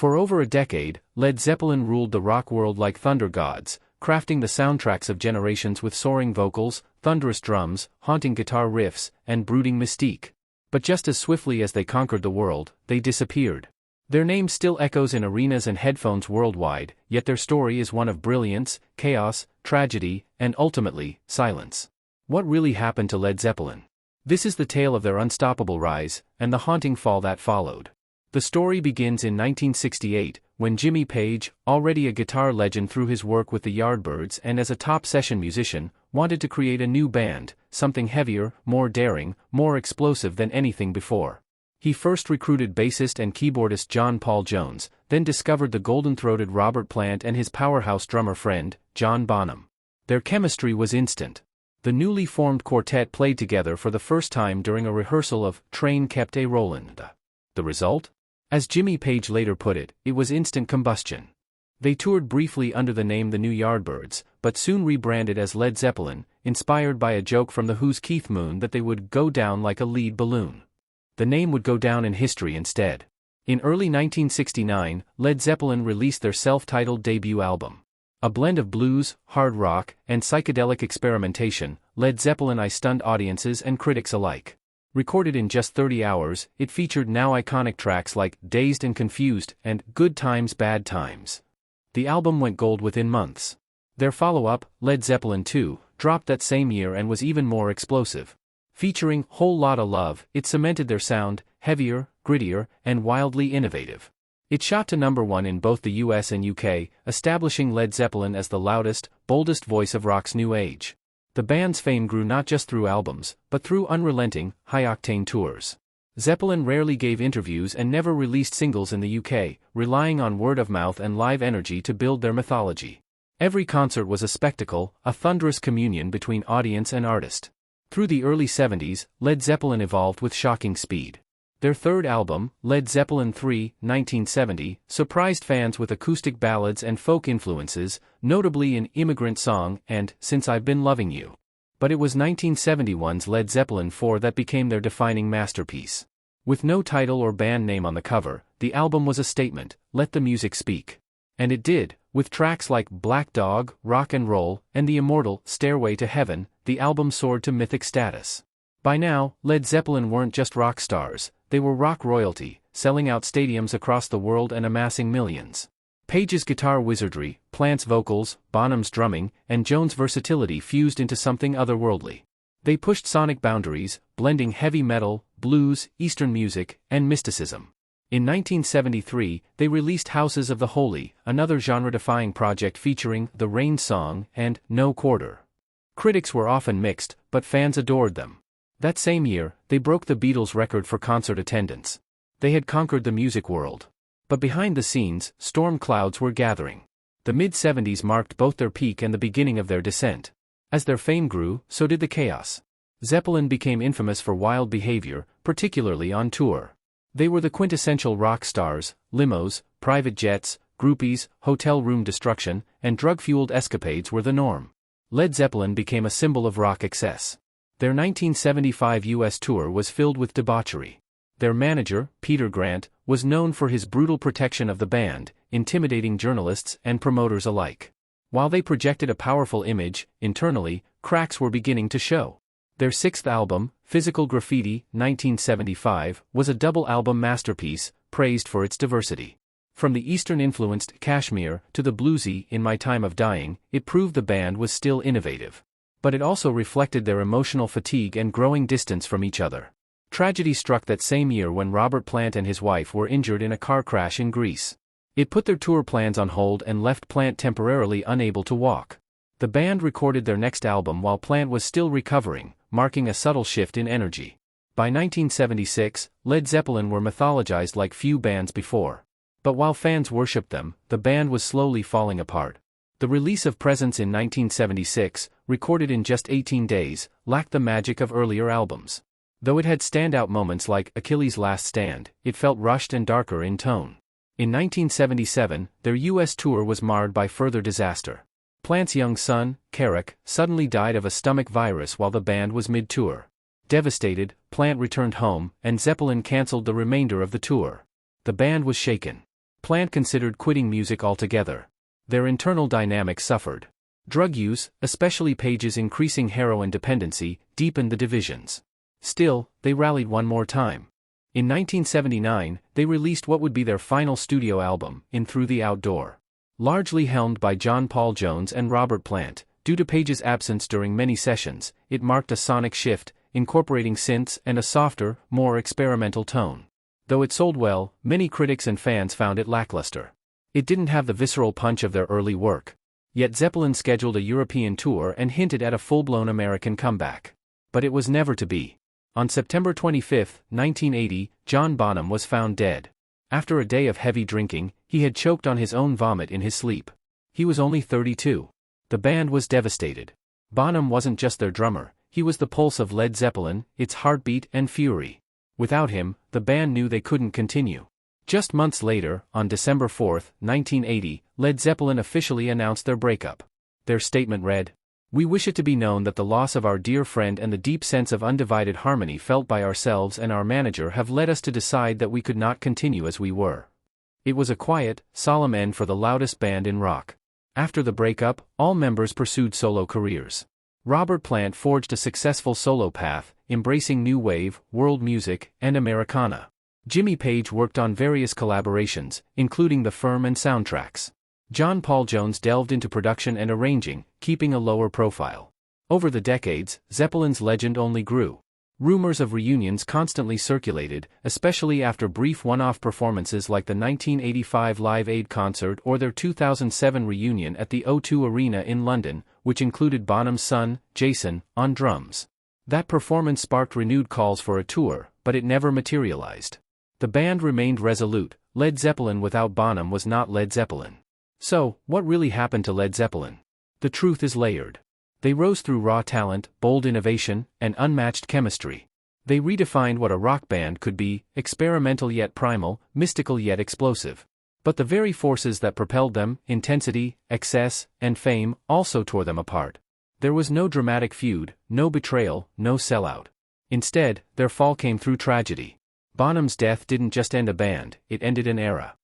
For over a decade, Led Zeppelin ruled the rock world like thunder gods, crafting the soundtracks of generations with soaring vocals, thunderous drums, haunting guitar riffs, and brooding mystique. But just as swiftly as they conquered the world, they disappeared. Their name still echoes in arenas and headphones worldwide, yet their story is one of brilliance, chaos, tragedy, and ultimately, silence. What really happened to Led Zeppelin? This is the tale of their unstoppable rise, and the haunting fall that followed. The story begins in 1968, when Jimmy Page, already a guitar legend through his work with the Yardbirds and as a top session musician, wanted to create a new band, something heavier, more daring, more explosive than anything before. He first recruited bassist and keyboardist John Paul Jones, then discovered the golden-throated Robert Plant and his powerhouse drummer friend, John Bonham. Their chemistry was instant. The newly formed quartet played together for the first time during a rehearsal of Train Kept a Rollin'. The result? As Jimmy Page later put it, it was instant combustion. They toured briefly under the name The New Yardbirds, but soon rebranded as Led Zeppelin, inspired by a joke from The Who's Keith Moon that they would go down like a lead balloon. The name would go down in history instead. In early 1969, Led Zeppelin released their self-titled debut album. A blend of blues, hard rock, and psychedelic experimentation, Led Zeppelin I stunned audiences and critics alike. Recorded in just 30 hours, it featured now iconic tracks like Dazed and Confused and Good Times Bad Times. The album went gold within months. Their follow-up, Led Zeppelin II, dropped that same year and was even more explosive. Featuring Whole Lotta Love, it cemented their sound, heavier, grittier, and wildly innovative. It shot to #1 in both the US and UK, establishing Led Zeppelin as the loudest, boldest voice of rock's new age. The band's fame grew not just through albums, but through unrelenting, high-octane tours. Zeppelin rarely gave interviews and never released singles in the UK, relying on word of mouth and live energy to build their mythology. Every concert was a spectacle, a thunderous communion between audience and artist. Through the early 70s, Led Zeppelin evolved with shocking speed. Their third album, Led Zeppelin III, 1970, surprised fans with acoustic ballads and folk influences, notably in Immigrant Song and Since I've Been Loving You. But it was 1971's Led Zeppelin IV that became their defining masterpiece. With no title or band name on the cover, the album was a statement, let the music speak. And it did, with tracks like Black Dog, Rock and Roll, and the immortal Stairway to Heaven, the album soared to mythic status. By now, Led Zeppelin weren't just rock stars, they were rock royalty, selling out stadiums across the world and amassing millions. Page's guitar wizardry, Plant's vocals, Bonham's drumming, and Jones' versatility fused into something otherworldly. They pushed sonic boundaries, blending heavy metal, blues, Eastern music, and mysticism. In 1973, they released Houses of the Holy, another genre-defying project featuring The Rain Song and No Quarter. Critics were often mixed, but fans adored them. That same year, they broke the Beatles' record for concert attendance. They had conquered the music world. But behind the scenes, storm clouds were gathering. The mid-70s marked both their peak and the beginning of their descent. As their fame grew, so did the chaos. Zeppelin became infamous for wild behavior, particularly on tour. They were the quintessential rock stars, limos, private jets, groupies, hotel room destruction, and drug-fueled escapades were the norm. Led Zeppelin became a symbol of rock excess. Their 1975 US tour was filled with debauchery. Their manager, Peter Grant, was known for his brutal protection of the band, intimidating journalists and promoters alike. While they projected a powerful image, internally, cracks were beginning to show. Their sixth album, Physical Graffiti, 1975, was a double-album masterpiece, praised for its diversity. From the Eastern-influenced Kashmir to the bluesy In My Time of Dying, it proved the band was still innovative. But it also reflected their emotional fatigue and growing distance from each other. Tragedy struck that same year when Robert Plant and his wife were injured in a car crash in Greece. It put their tour plans on hold and left Plant temporarily unable to walk. The band recorded their next album while Plant was still recovering, marking a subtle shift in energy. By 1976, Led Zeppelin were mythologized like few bands before. But while fans worshipped them, the band was slowly falling apart. The release of Presence in 1976, recorded in just 18 days, lacked the magic of earlier albums. Though it had standout moments like Achilles' Last Stand, it felt rushed and darker in tone. In 1977, their US tour was marred by further disaster. Plant's young son, Carrick, suddenly died of a stomach virus while the band was mid-tour. Devastated, Plant returned home, and Zeppelin cancelled the remainder of the tour. The band was shaken. Plant considered quitting music altogether. Their internal dynamics suffered. Drug use, especially Page's increasing heroin dependency, deepened the divisions. Still, they rallied one more time. In 1979, they released what would be their final studio album, In Through the Outdoor. Largely helmed by John Paul Jones and Robert Plant, due to Page's absence during many sessions, it marked a sonic shift, incorporating synths and a softer, more experimental tone. Though it sold well, many critics and fans found it lackluster. It didn't have the visceral punch of their early work. Yet Zeppelin scheduled a European tour and hinted at a full-blown American comeback. But it was never to be. On September 25, 1980, John Bonham was found dead. After a day of heavy drinking, he had choked on his own vomit in his sleep. He was only 32. The band was devastated. Bonham wasn't just their drummer, he was the pulse of Led Zeppelin, its heartbeat and fury. Without him, the band knew they couldn't continue. Just months later, on December 4, 1980, Led Zeppelin officially announced their breakup. Their statement read, "We wish it to be known that the loss of our dear friend and the deep sense of undivided harmony felt by ourselves and our manager have led us to decide that we could not continue as we were." It was a quiet, solemn end for the loudest band in rock. After the breakup, all members pursued solo careers. Robert Plant forged a successful solo path, embracing new wave, world music, and Americana. Jimmy Page worked on various collaborations, including The Firm and soundtracks. John Paul Jones delved into production and arranging, keeping a lower profile. Over the decades, Zeppelin's legend only grew. Rumors of reunions constantly circulated, especially after brief one-off performances like the 1985 Live Aid concert or their 2007 reunion at the O2 Arena in London, which included Bonham's son, Jason, on drums. That performance sparked renewed calls for a tour, but it never materialized. The band remained resolute. Led Zeppelin without Bonham was not Led Zeppelin. So, what really happened to Led Zeppelin? The truth is layered. They rose through raw talent, bold innovation, and unmatched chemistry. They redefined what a rock band could be, experimental yet primal, mystical yet explosive. But the very forces that propelled them, intensity, excess, and fame, also tore them apart. There was no dramatic feud, no betrayal, no sellout. Instead, their fall came through tragedy. Bonham's death didn't just end a band, it ended an era.